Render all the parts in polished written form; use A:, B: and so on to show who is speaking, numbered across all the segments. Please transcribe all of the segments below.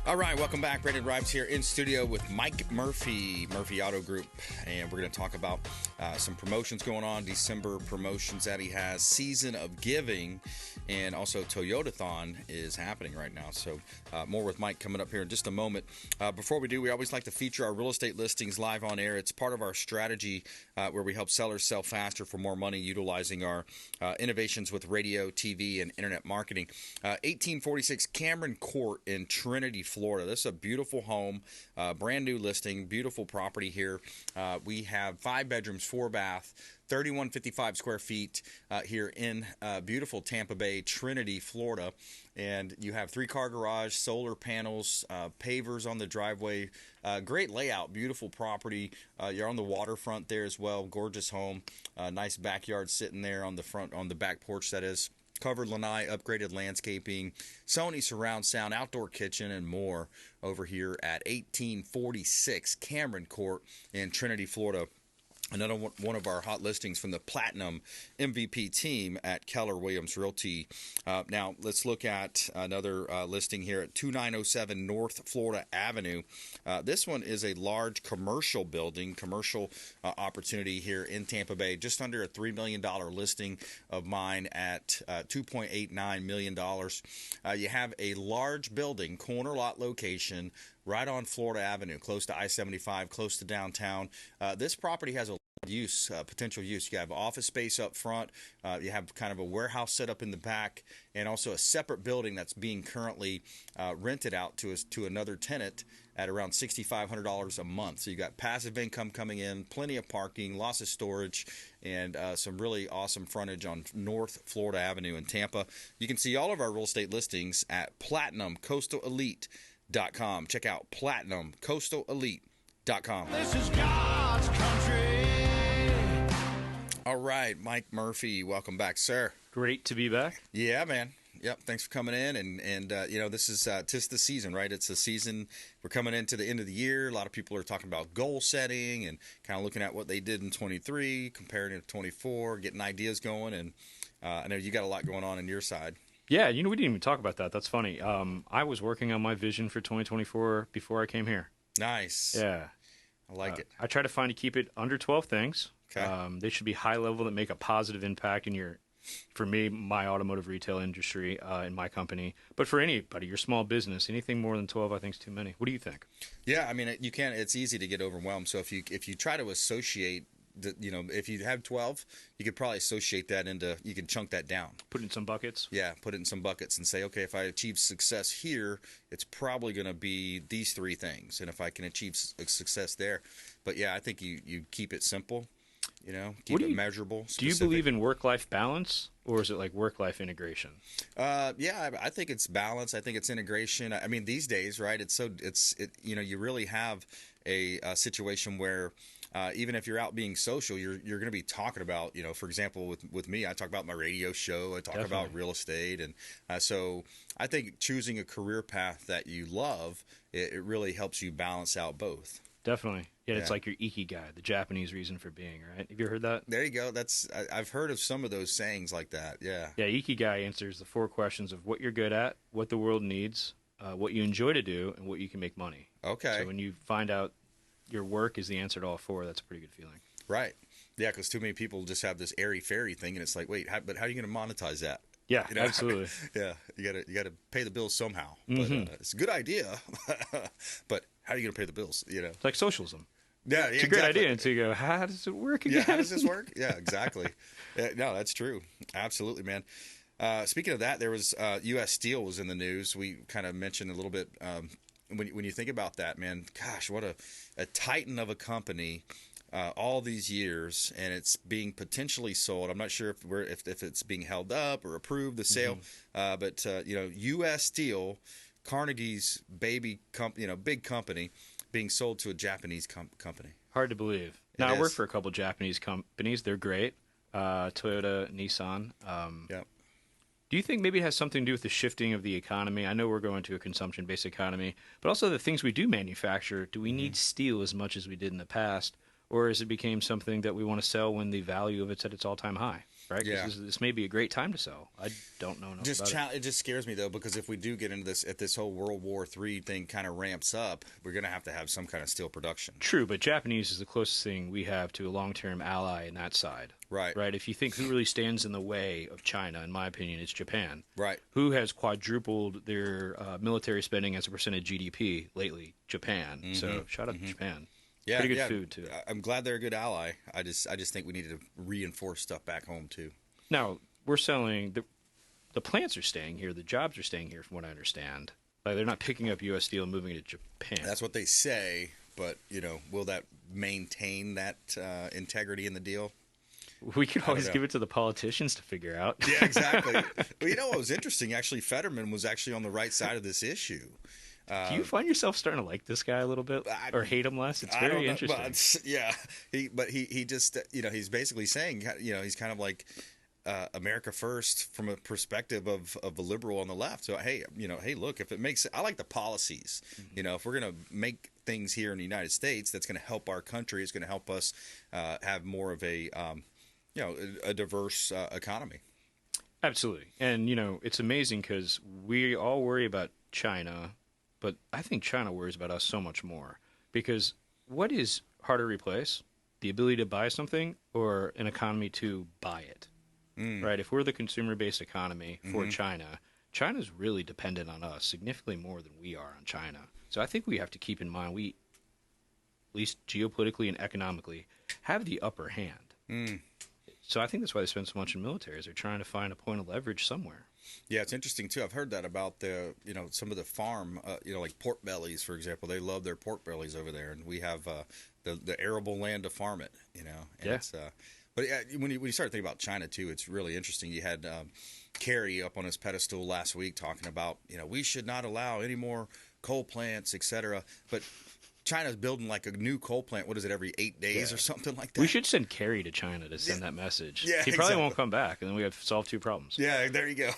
A: All right, welcome back. Brandon Ribes here in studio with Mike Murphy Auto Group, and we're going to talk about some promotions going on, December promotions that he has, Season of Giving, and also Toyotathon is happening right now. So more with Mike coming up here in just a moment. Before we do, we always like to feature our real estate listings live on air. It's part of our strategy where we help sellers sell faster for more money, utilizing our innovations with radio, TV, and internet marketing. 1846 Cameron Court in Trinity, Florida. This is a beautiful home, brand new listing, beautiful property here. We have 5 bedrooms, 4 bath, 3155 square feet here in beautiful Tampa Bay, Trinity, Florida. And you have 3-car garage, solar panels, pavers on the driveway. Great layout, beautiful property. You're on the waterfront there as well. Gorgeous home. Nice backyard sitting there on the front, on the back porch, that is. Covered lanai, upgraded landscaping, Sony surround sound, outdoor kitchen, and more over here at 1846 Cameron Court in Trinity, Florida. Another one of our hot listings from the Platinum MVP team at Keller Williams Realty. Now, let's look at another listing here at 2907 North Florida Avenue. This one is a large commercial building, commercial opportunity here in Tampa Bay. Just under a $3 million listing of mine at $2.89 million. You have a large building, corner lot location, right on Florida Avenue, close to I-75, close to downtown. This property has a use, potential use. You have office space up front. You have kind of a warehouse set up in the back, and also a separate building that's being currently rented out to another tenant at around $6,500 a month. So you got passive income coming in, plenty of parking, lots of storage, and some really awesome frontage on North Florida Avenue in Tampa. You can see all of our real estate listings at PlatinumCoastalElite.com. Check out PlatinumCoastalElite.com.
B: This is God's country.
A: All right, Mike Murphy, welcome back, sir.
C: Great to be back.
A: Yeah, man. Yep, thanks for coming in. And you know, this is tis the season, right? It's the season. We're coming into the end of the year. A lot of people are talking about goal setting and kind of looking at what they did in 23, comparing it to 24, getting ideas going. And I know you got a lot going on your side.
C: Yeah, you know, we didn't even talk about that. That's funny. I was working on my vision for 2024 before I came here.
A: Nice.
C: Yeah.
A: I like it.
C: I try to keep it under 12 things.
A: Okay.
C: They should be high level that make a positive impact in for me, my automotive retail industry, in my company. But for anybody, your small business, anything more than 12, I think is too many. What do you think?
A: Yeah, I mean, you can't. It's easy to get overwhelmed. So if you try to associate, if you have 12, you could probably associate that you can chunk that down.
C: Put it in some buckets?
A: Yeah, put it in some buckets and say, okay, if I achieve success here, it's probably going to be these 3 things. And if I can achieve success there. But yeah, I think you keep it simple, keep it measurable, specific.
C: Do you believe in work-life balance, or is it like work-life integration?
A: Yeah, I think it's balance. I think it's integration. I mean, these days, right, you really have a situation where even if you're out being social, you're going to be talking about, for example, with me, I talk about my radio show, I talk about real estate. And so I think choosing a career path that you love, it really helps you balance out both.
C: Definitely. Yeah, it's like your ikigai, the Japanese reason for being, right? Have you heard that?
A: There you go. I've heard of some of those sayings like that, yeah.
C: Yeah, ikigai answers the 4 questions of what you're good at, what the world needs, what you enjoy to do, and what you can make money.
A: Okay.
C: So when you find out your work is the answer to all 4, that's a pretty good feeling.
A: Right. Yeah, because too many people just have this airy-fairy thing, and it's like, wait, but how are you going to monetize that?
C: Yeah, absolutely.
A: Yeah, you gotta pay the bills somehow. Mm-hmm. But it's a good idea, but how are you going to pay the bills?
C: It's like socialism.
A: Yeah,
C: it's a great idea until you go, how does it work again?
A: Yeah, how does this work? Yeah, exactly. No, that's true. Absolutely, man. Speaking of that, there was US Steel was in the news. We kind of mentioned a little bit when you think about that, man. Gosh, what a titan of a company. All these years, and it's being potentially sold. I'm not sure if it's being held up or approved, the sale. Mm-hmm. But US Steel, Carnegie's big company, being sold to a Japanese company.
C: Hard to believe. Now, I work for a couple Japanese companies. They're great. Toyota, Nissan.
A: Yep.
C: Do you think maybe it has something to do with the shifting of the economy? I know we're going to a consumption-based economy, but also the things we do manufacture. Do we need steel as much as we did in the past? Or has it became something that we want to sell when the value of it's at its all-time high? right?
A: Yeah.
C: Because this may be a great time to sell. I don't know enough about it.
A: It just scares me though, because if we do get into this, if this whole World War III thing kind of ramps up, we're going to have some kind of steel production.
C: True, but Japanese is the closest thing we have to a long-term ally in that side.
A: Right.
C: Right. If you think who really stands in the way of China, in my opinion, it's Japan.
A: Right.
C: Who has quadrupled their military spending as a percent of GDP lately? Japan. So shout out to Japan.
A: Yeah,
C: Pretty good food too.
A: I'm glad they're a good ally. I just think we need to reinforce stuff back home too.
C: Now we're selling the plants are staying here. The jobs are staying here, from what I understand. Like, they're not picking up U.S. steel and moving it to Japan.
A: That's what they say, but will that maintain that integrity in the deal?
C: We could always give it to the politicians to figure out.
A: Yeah, exactly. Well, what was interesting? Actually, Fetterman was actually on the right side of this issue.
C: Do you find yourself starting to like this guy a little bit, or hate him less? It's very interesting.
A: But, yeah, he just he's basically saying he's kind of like America first from a perspective of a liberal on the left. So hey, look, if it makes, I like the policies. If we're gonna make things here in the United States, that's going to help our country. It's going to help us have more of a a diverse economy.
C: Absolutely. And, it's amazing because we all worry about China, but I think China worries about us so much more. Because what is harder to replace? The ability to buy something or an economy to buy it? Right? If we're the consumer-based economy for China, China's really dependent on us significantly more than we are on China. So I think we have to keep in mind we, at least geopolitically and economically, have the upper hand. So I think that's why they spend so much in military, is they're trying to find a point of leverage somewhere.
A: Yeah, it's interesting too. I've heard that about the some of the farm like pork bellies, for example. They love their pork bellies over there, and we have the arable land to farm it. And
C: yeah.
A: It's, but when you start thinking about China too, it's really interesting. You had Kerry up on his pedestal last week talking about we should not allow any more coal plants, etc. But China's building like a new coal plant. What is it, every 8 days or something like that?
C: We should send Kerry to China to send that message.
A: Yeah,
C: he probably won't come back, and then we have solved two problems.
A: Yeah, there you go.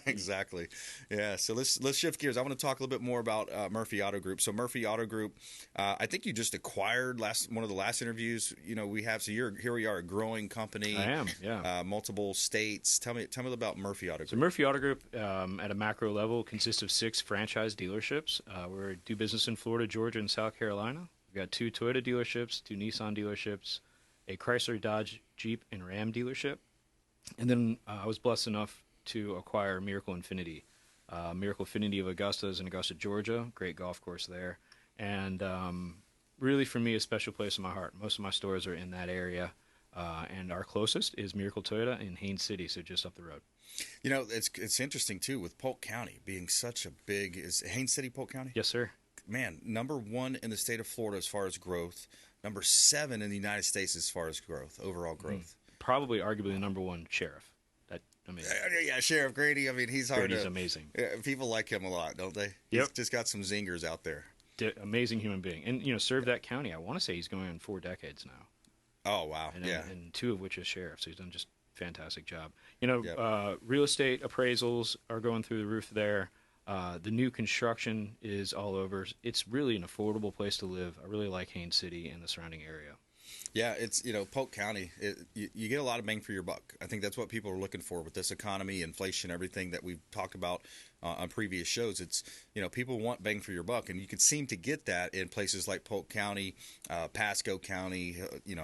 A: Exactly. Yeah. So let's shift gears. I want to talk a little bit more about Murphy Auto Group. So Murphy Auto Group, I think you just acquired one of the last interviews. We have. So here we are, a growing company.
C: I am. Yeah.
A: Multiple states. Tell me about Murphy Auto Group.
C: So Murphy Auto Group, at a macro level, consists of 6 franchise dealerships. We do business in Florida, Georgia, and South Carolina. We've got 2 Toyota dealerships, 2 Nissan dealerships, a Chrysler, Dodge, Jeep, and Ram dealership. And then I was blessed enough to acquire Miracle Infinity. Miracle Infinity of Augusta is in Augusta, Georgia. Great golf course there. And really, for me, a special place in my heart. Most of my stores are in that area. And our closest is Miracle Toyota in Haines City, so just up the road.
A: It's interesting, too, with Polk County being such a big – is Haines City Polk County?
C: Yes, sir.
A: Man, number 1 in the state of Florida as far as growth, number 7 in the United States as far as growth, overall growth.
C: Probably, arguably, the number 1 sheriff.
A: Yeah, Sheriff Grady. I mean, he's hard.
C: Grady's amazing.
A: People like him a lot, don't they?
C: Yep.
A: He's just got some zingers out there.
C: Amazing human being, and served that county. I want to say he's going on 4 decades now.
A: Oh wow!
C: And 2 of which as sheriff, so he's done just a fantastic job.
A: Yep.
C: Real estate appraisals are going through the roof there. The new construction is all over. It's really an affordable place to live. I really like Haines City and the surrounding area.
A: Yeah, it's Polk County. You get a lot of bang for your buck. I think that's what people are looking for with this economy, inflation, everything that we've talked about on previous shows. It's people want bang for your buck, and you could seem to get that in places like Polk County, Pasco County,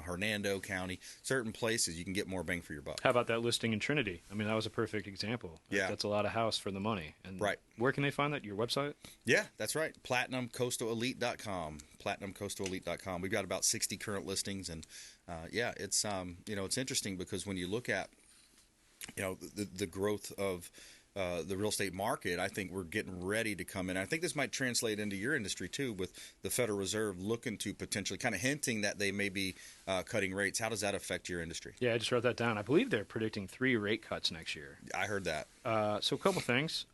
A: Hernando County. Certain places you can get more bang for your buck.
C: How about that listing in Trinity? I mean, that was a perfect example.
A: Yeah,
C: that's a lot of house for the money. And
A: right.
C: Where can they find that? Your website?
A: Yeah, that's right. PlatinumCoastalElite.com. PlatinumCoastalElite.com. We've got about 60 current listings, and it's it's interesting because when you look at the growth of the real estate market, I think we're getting ready to come in. I think this might translate into your industry too, with the Federal Reserve looking to potentially kind of hinting that they may be cutting rates. How does that affect your industry?
C: Yeah, I just wrote that down. I believe they're predicting 3 rate cuts next year.
A: I heard that.
C: So a couple things.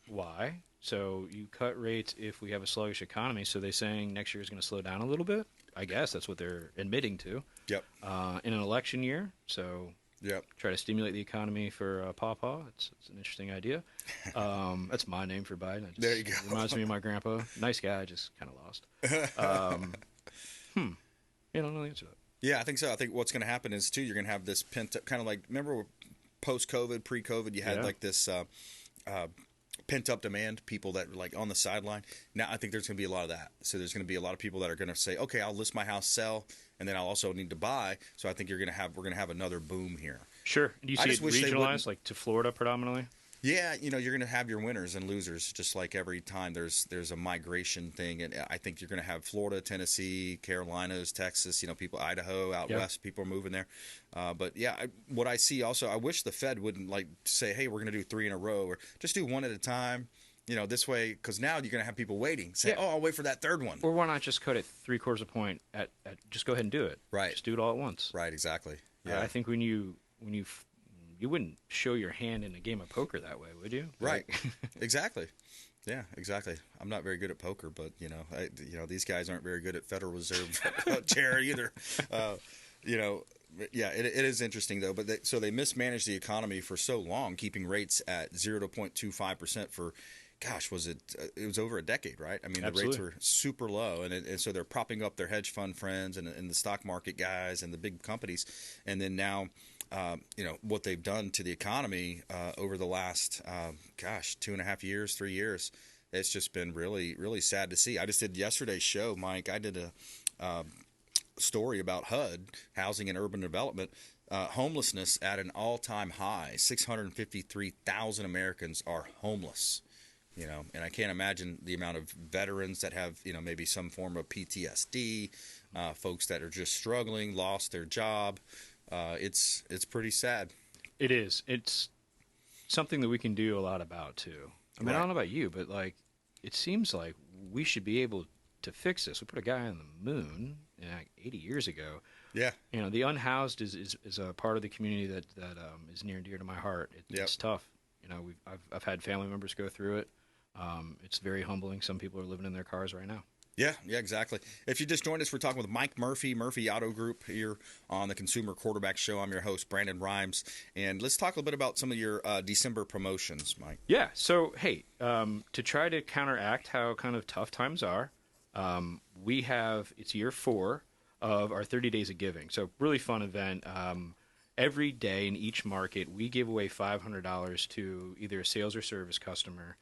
C: Why? So you cut rates if we have a sluggish economy. So they're saying next year is going to slow down a little bit. I guess that's what they're admitting to.
A: Yep.
C: In an election year, so
A: yep.
C: Try to stimulate the economy for Pawpaw. It's an interesting idea. That's my name for Biden.
A: There you go.
C: Reminds me of my grandpa. Nice guy, just kind of lost. I don't know the answer to that.
A: Yeah, I think so. I think what's going to happen is too, you're going to have this pent up kind of like, remember post-COVID, pre-COVID, you had like this pent-up demand, people that were like on the sideline. Now I think there's going to be a lot of that. So there's going to be a lot of people that are going to say, okay, I'll list my house, sell, and then I'll also need to buy. So I think we're going to have another boom here.
C: Sure. Do you see it regionalized, like to Florida predominantly?
A: Yeah, you're going to have your winners and losers, just like every time there's a migration thing, and I think you're going to have Florida, Tennessee, Carolinas, Texas, people, Idaho, out west, people are moving there. But yeah, what I see also, I wish the Fed wouldn't like say, hey, we're going to do 3 in a row, or just do one at a time. This way, because now you're going to have people waiting, say, oh, I'll wait for that third one.
C: Or why not just cut it 3/4 a point at just go ahead and do it.
A: Right.
C: Just do it all at once.
A: Right. Exactly. Yeah.
C: I think when you wouldn't show your hand in a game of poker that way, would you?
A: Right. Exactly. Yeah, exactly. I'm not very good at poker, but these guys aren't very good at Federal Reserve chair either. Yeah, it is interesting though. But so they mismanaged the economy for so long, keeping rates at 0.25% for, gosh, it was over a decade, right? I mean,
C: Absolutely.
A: The rates were super low, and so they're propping up their hedge fund friends and the stock market guys and the big companies, and then now. What they've done to the economy over the last, 2.5 years, 3 years, it's just been really, really sad to see. I just did yesterday's show, Mike. I did a story about HUD, Housing and Urban Development, homelessness at an all-time high. 653,000 Americans are homeless. And I can't imagine the amount of veterans that have, maybe some form of PTSD, folks that are just struggling, lost their job. It's pretty sad.
C: It is. It's something that we can do a lot about too. I mean,
A: Right.
C: I don't know about you, but like, it seems like we should be able to fix this. We put a guy on the moon like 80 years ago.
A: Yeah.
C: The unhoused is a part of the community that is near and dear to my heart. It's tough. I've had family members go through it. It's very humbling. Some people are living in their cars right now.
A: Yeah, exactly. If you just joined us, we're talking with Mike Murphy Auto Group here on the Consumer Quarterback Show. I'm your host, Brandon Rhymes, and let's talk a little bit about some of your December promotions, Mike.
C: Yeah, so, hey, to try to counteract how kind of tough times are, it's year 4 of our 30 Days of Giving. So, really fun event. Every day in each market, we give away $500 to either a sales or service customer.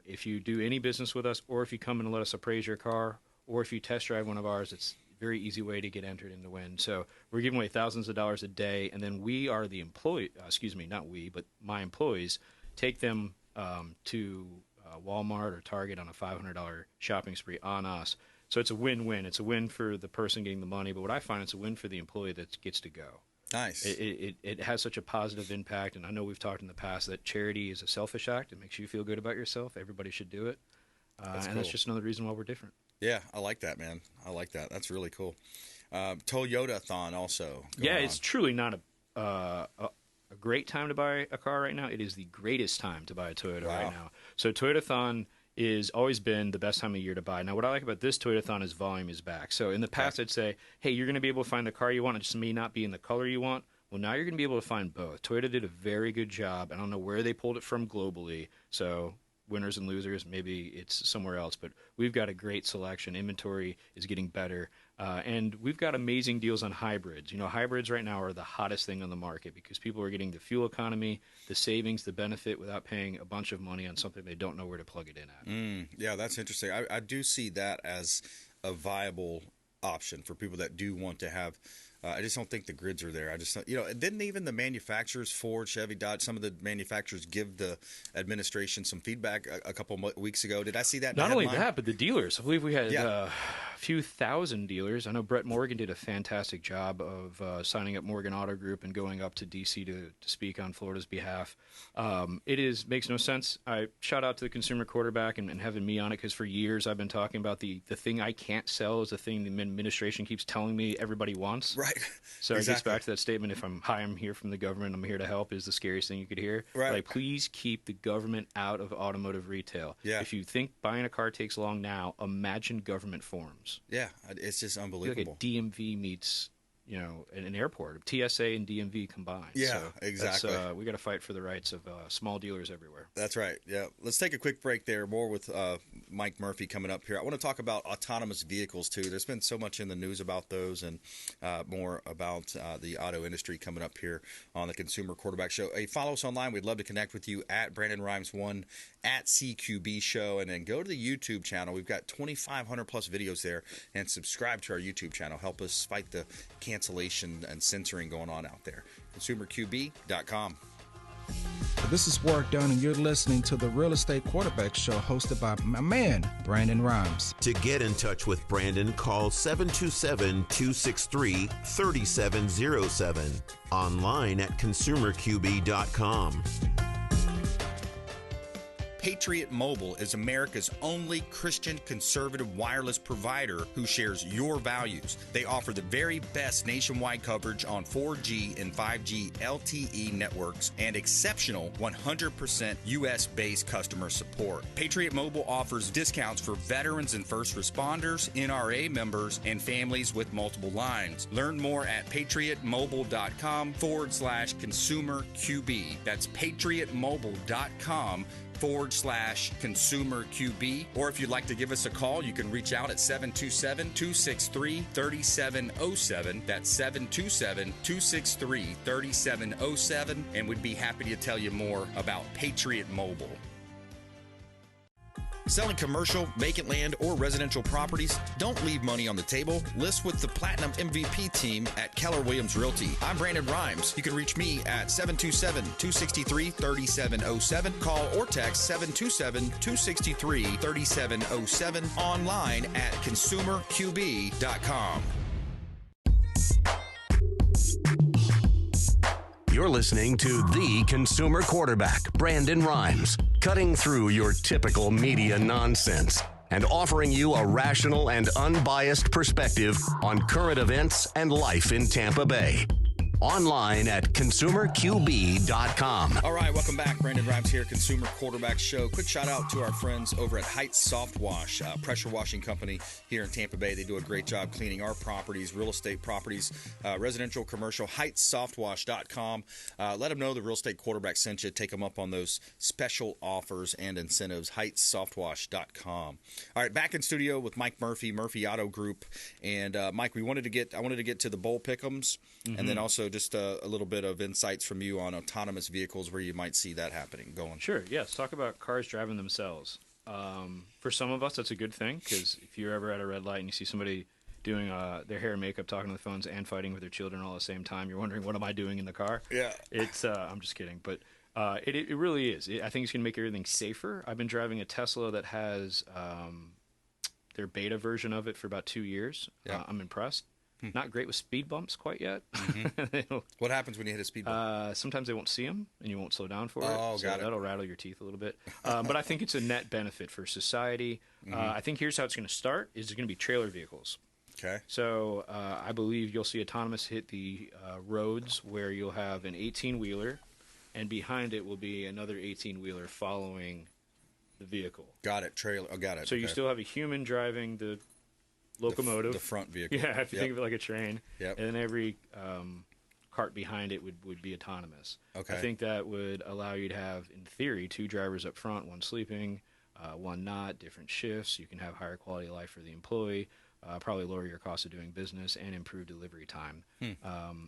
C: If you do any business with us, or if you come and let us appraise your car, or if you test drive one of ours, it's a very easy way to get entered in the win. So we're giving away thousands of dollars a day, and then we are the employee, not we, but my employees, take them to Walmart or Target on a $500 shopping spree on us. So it's a win-win. It's a win for the person getting the money, but what I find, it's a win for the employee that gets to go.
A: Nice.
C: It has such a positive impact, and I know we've talked in the past that charity is a selfish act. It makes you feel good about yourself. Everybody should do it.
A: That's
C: and
A: cool.
C: that's just another reason why we're different.
A: Yeah, I like that, man. I like that. That's really cool. Toyota-thon also.
C: It's truly not a great time to buy a car right now. It is the greatest time to buy a Toyota right now. So Toyota-thon is always been the best time of year to buy. Now, what I like about this Toyota-thon is volume is back. So in the past, I'd say, hey, you're going to be able to find the car you want. It just may not be in the color you want. Well, now you're going to be able to find both. Toyota did a very good job. I don't know where they pulled it from globally. So winners and losers, maybe it's somewhere else. But we've got a great selection. Inventory is getting better. And we've got amazing deals on hybrids. Hybrids right now are the hottest thing on the market because people are getting the fuel economy, the savings, the benefit without paying a bunch of money on something they don't know where to plug it in at.
A: Yeah, that's interesting. I do see that as a viable option for people that do want to have. I just don't think the grids are there. I just don't, didn't even the manufacturers, Ford, Chevy, Dodge, some of the manufacturers give the administration some feedback a couple weeks ago. Did I see that?
C: Not only that, but the dealers. I believe we had a few thousand dealers. I know Brett Morgan did a fantastic job of signing up Morgan Auto Group and going up to D.C. to speak on Florida's behalf. Makes no sense. I shout out to the Consumer Quarterback and having me on it because for years I've been talking about the thing I can't sell is the thing the administration keeps telling me everybody wants.
A: Right.
C: So it gets back to that statement, if I'm here from the government, I'm here to help, is the scariest thing you could hear.
A: Right.
C: Like, please keep the government out of automotive retail.
A: Yeah.
C: If you think buying a car takes long now, imagine government forms.
A: Yeah, it's just unbelievable.
C: Like a DMV meets an airport, TSA and DMV combined.
A: Yeah,
C: so
A: exactly.
C: We got to fight for the rights of small dealers everywhere.
A: That's right. Yeah. Let's take a quick break there. More with Mike Murphy coming up here. I want to talk about autonomous vehicles, too. There's been so much in the news about those, and more about the auto industry coming up here on the Consumer Quarterback Show. Hey, follow us online. We'd love to connect with you at brandonRhymes1, at CQB Show, and then go to the YouTube channel. We've got 2,500 plus videos there, and subscribe to our YouTube channel. Help us fight the cancellation and censoring going on out there. ConsumerQB.com.
D: This is Warwick Dunn, and you're listening to the Real Estate Quarterback Show hosted by my man, Brandon Rhymes.
E: To get in touch with Brandon, call 727-263-3707. Online at consumerqb.com.
A: Patriot Mobile is America's only Christian conservative wireless provider who shares your values. They offer the very best nationwide coverage on 4G and 5G LTE networks and exceptional 100% US-based customer support. Patriot Mobile offers discounts for veterans and first responders, NRA members, and families with multiple lines. Learn more at patriotmobile.com/consumer QB. That's patriotmobile.com/consumer QB. Or if you'd like to give us a call, you can reach out at 727-263-3707. That's 727-263-3707. And we'd be happy to tell you more about Patriot Mobile. Selling commercial, vacant land, or residential properties? Don't leave money on the table. List with the Platinum MVP team at Keller Williams Realty. I'm Brandon Rhymes. You can reach me at 727-263-3707. Call or text 727-263-3707. Online at consumerqb.com.
F: You're listening to the Consumer Quarterback, Brandon Rhymes, cutting through your typical media nonsense and offering you a rational and unbiased perspective on current events and life in Tampa Bay. Online at consumerqb.com.
A: All right, welcome back. Brandon Rhymes here, Consumer Quarterback Show. Quick shout out to our friends over at Heights Soft Wash, pressure washing company here in Tampa Bay. They do a great job cleaning our properties, real estate properties, residential, commercial. HeightsSoftWash.com. Let them know the Real Estate Quarterback sent you. Take them up on those special offers and incentives. HeightsSoftWash.com. All right, back in studio with Mike Murphy, Murphy Auto Group, and Mike, I wanted to get to the bowl pick'ems, and then also just a little bit of insights from you on autonomous vehicles, where you might see that happening going.
C: Sure, yes. Talk about cars driving themselves. For some of us, that's a good thing, because if you're ever at a red light and you see somebody doing their hair and makeup, talking on the phones, and fighting with their children all at the same time, you're wondering, what am I doing in the car?
A: Yeah.
C: It's I'm just kidding, but it really is. I think it's going to make everything safer. I've been driving a Tesla that has their beta version of it for about 2 years.
A: Yeah.
C: I'm impressed. Not great with speed bumps quite yet.
A: What happens when you hit a speed bump?
C: Sometimes they won't see them, and you won't slow down for it.
A: Oh,
C: so
A: got it.
C: That'll rattle your teeth a little bit. But I think it's a net benefit for society. I think here's how it's going to start. Is it's going to be trailer vehicles.
A: Okay.
C: So I believe you'll see autonomous hit the roads where you'll have an 18-wheeler, and behind it will be another 18-wheeler following the vehicle.
A: Got it. Trailer. Oh, got it.
C: So you still have a human driving the locomotive,
A: the front vehicle.
C: Yeah, if you think of it like a train.
A: Yep.
C: And then every cart behind it would be autonomous.
A: Okay.
C: I think that would allow you to have, in theory, 2 drivers up front, one sleeping, one not, different shifts. You can have higher quality of life for the employee, probably lower your cost of doing business, and improve delivery time.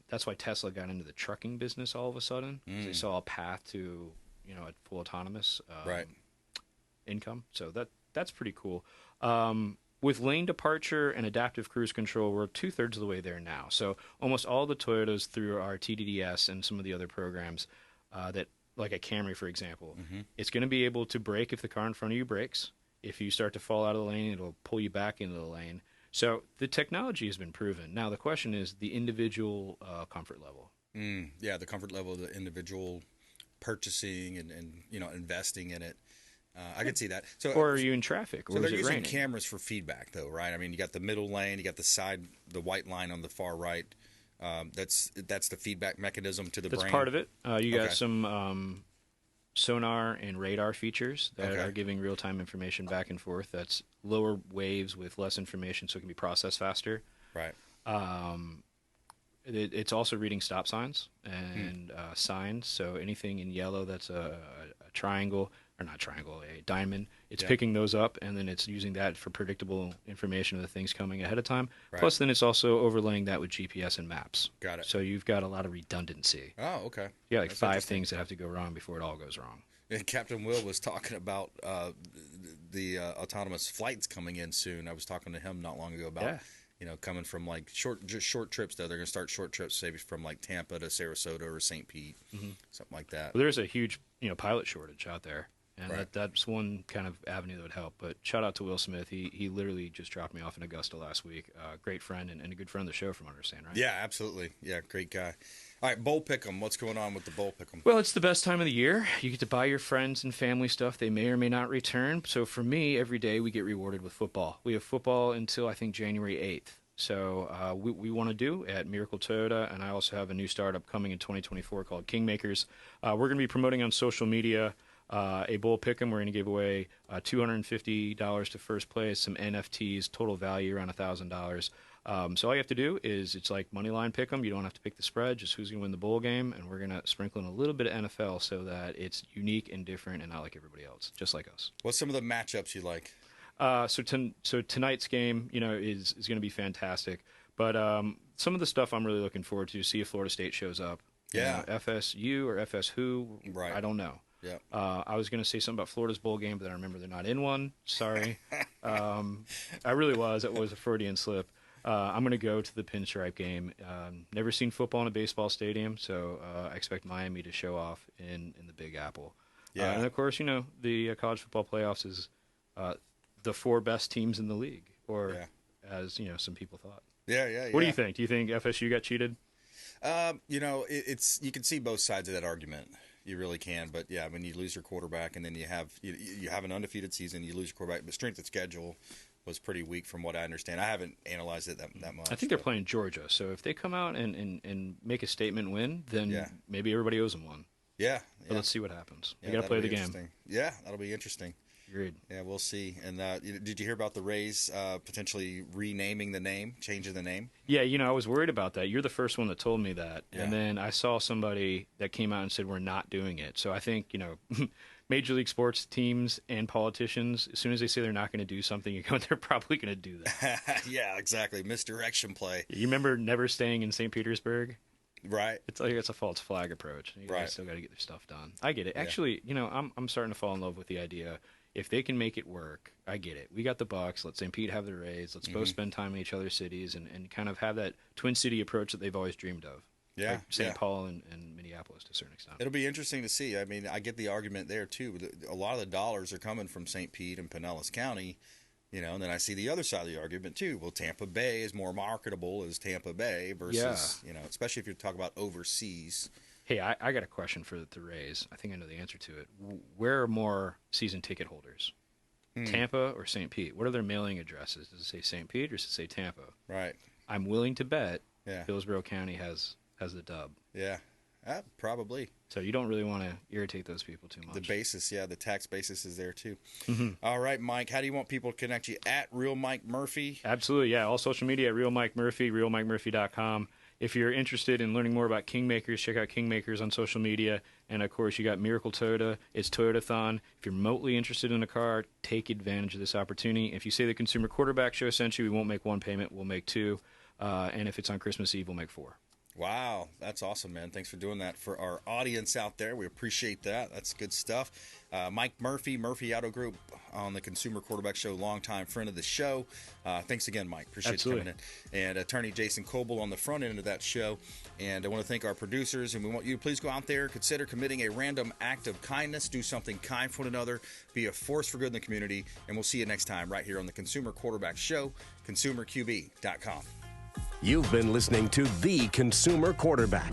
C: That's why Tesla got into the trucking business all of a sudden, because they saw a path to a full autonomous income. So that's pretty cool. With lane departure and adaptive cruise control, we're 2/3 of the way there now. So almost all the Toyotas through our TDDS and some of the other programs that, like a Camry, for example, it's going to be able to brake if the car in front of you brakes. If you start to fall out of the lane, it'll pull you back into the lane. So the technology has been proven. Now the question is the individual comfort level.
A: Yeah, the comfort level of the individual purchasing and investing in it. I could see that. So,
C: or are you in traffic? Or
A: so they're
C: is it
A: using
C: raining?
A: cameras for feedback, though, right? I mean, you got the middle lane, you got the side, the white line on the far right. That's the feedback mechanism to the brain.
C: That's part of it. You got some sonar and radar features that are giving real-time information back and forth. That's lower waves with less information, so it can be processed faster.
A: Right.
C: It's also reading stop signs and signs. So anything in yellow that's a triangle, or not triangle, a diamond, it's picking those up, and then it's using that for predictable information of the things coming ahead of time.
A: Right.
C: Plus, then it's also overlaying that with GPS and maps.
A: Got it.
C: So you've got a lot of redundancy.
A: Oh, okay.
C: Yeah, like
A: That's
C: 5
A: interesting.
C: things that have to go wrong before it all goes wrong.
A: And Captain Will was talking about the autonomous flights coming in soon. I was talking to him not long ago about coming from like short trips. Though they're going to start short trips, maybe from like Tampa to Sarasota or St. Pete, something like that.
C: Well, there's a huge pilot shortage out there. And
A: Right.
C: that's one kind of avenue that would help. But shout out to Will Smith. He literally just dropped me off in Augusta last week. Great friend and a good friend of the show, from what I understand, right?
A: Yeah, absolutely. Yeah, great guy. All right, Bowl Pick'em. What's going on with the Bowl Pick'em?
C: Well, it's the best time of the year. You get to buy your friends and family stuff they may or may not return. So for me, every day we get rewarded with football. We have football until I think January 8th. So we want to do at Miracle Toyota, and I also have a new startup coming in 2024 called Kingmakers. We're going to be promoting on social media a Bowl Pick'em. We're going to give away $250 to first place, some NFTs, total value around $1,000. So all you have to do is, it's like Moneyline Pick'em. You don't have to pick the spread, just who's going to win the bowl game, and we're going to sprinkle in a little bit of NFL so that it's unique and different and not like everybody else, just like us.
A: What's some of the matchups you like?
C: So tonight's game, is going to be fantastic. But some of the stuff I'm really looking forward to, see if Florida State shows up.
A: Yeah.
C: FSU or FS who,
A: Right.
C: I don't know.
A: Yeah.
C: I was going to say something about Florida's bowl game, but then I remember they're not in one. Sorry. I really was. It was a Freudian slip. I'm going to go to the pinstripe game. Never seen football in a baseball stadium, so I expect Miami to show off in the Big Apple.
A: Yeah.
C: And, of course, the college football playoffs is the 4 best teams in the league, or as, some people thought.
A: Yeah.
C: What do you think? Do you think FSU got cheated?
A: It's you can see both sides of that argument. You really can, but yeah, when you lose your quarterback, and then you have an undefeated season, you lose your quarterback, but strength of schedule was pretty weak from what I understand. I haven't analyzed it that much.
C: I think they're playing Georgia, so if they come out and make a statement win, then maybe everybody owes them one.
A: Yeah.
C: But let's see what happens.
A: Yeah,
C: You got to play the game.
A: interesting. Yeah, that'll be interesting.
C: Agreed.
A: Yeah, we'll see. And did you hear about the Rays potentially renaming the name, changing the name?
C: Yeah, I was worried about that. You're the first one that told me that.
A: Yeah.
C: And then I saw somebody that came out and said, we're not doing it. So I think, Major League Sports teams and politicians, as soon as they say they're not going to do something, they're probably going to do that.
A: Yeah, exactly. Misdirection play.
C: You remember never staying in St. Petersburg?
A: Right.
C: It's like it's a false flag approach. You guys still got to get their stuff done. I get it.
A: Yeah.
C: Actually, I'm starting to fall in love with the idea. If they can make it work, I get it. We got the Bucks. Let St. Pete have the Rays. Let's both spend time in each other's cities and kind of have that Twin City approach that they've always dreamed of.
A: Yeah.
C: Like St. Paul and Minneapolis to a certain extent.
A: It'll be interesting to see. I mean, I get the argument there, too. A lot of the dollars are coming from St. Pete and Pinellas County, and then I see the other side of the argument, too. Well, Tampa Bay is more marketable as Tampa Bay versus, especially if you're talking about overseas.
C: Hey, I got a question for the Rays. I think I know the answer to it. Where are more season ticket holders? Tampa or St. Pete? What are their mailing addresses? Does it say St. Pete or does it say Tampa?
A: Right.
C: I'm willing to bet Hillsborough County has the dub.
A: Yeah. Probably.
C: So you don't really want to irritate those people too much.
A: The basis, the tax basis is there, too. All right, Mike, how do you want people to connect you? At Real Mike Murphy?
C: Absolutely, yeah. All social media at Real Mike Murphy, realmikemurphy.com. If you're interested in learning more about Kingmakers, check out Kingmakers on social media. And, of course, you got Miracle Toyota. It's Toyotathon. If you're remotely interested in a car, take advantage of this opportunity. If you say the Consumer Quarterback Show sent you, we won't make 1 payment. We'll make 2. And if it's on Christmas Eve, we'll make 4.
A: Wow, that's awesome, man. Thanks for doing that for our audience out there. We appreciate that. That's good stuff. Mike Murphy, Murphy Auto Group on the Consumer Quarterback Show, longtime friend of the show. Thanks again, Mike. Appreciate you coming in. And attorney Jason Coble on the front end of that show. And I want to thank our producers, and we want you to please go out there, consider committing a random act of kindness, do something kind for one another, be a force for good in the community, and we'll see you next time right here on the Consumer Quarterback Show, consumerqb.com.
F: You've been listening to The Consumer Quarterback,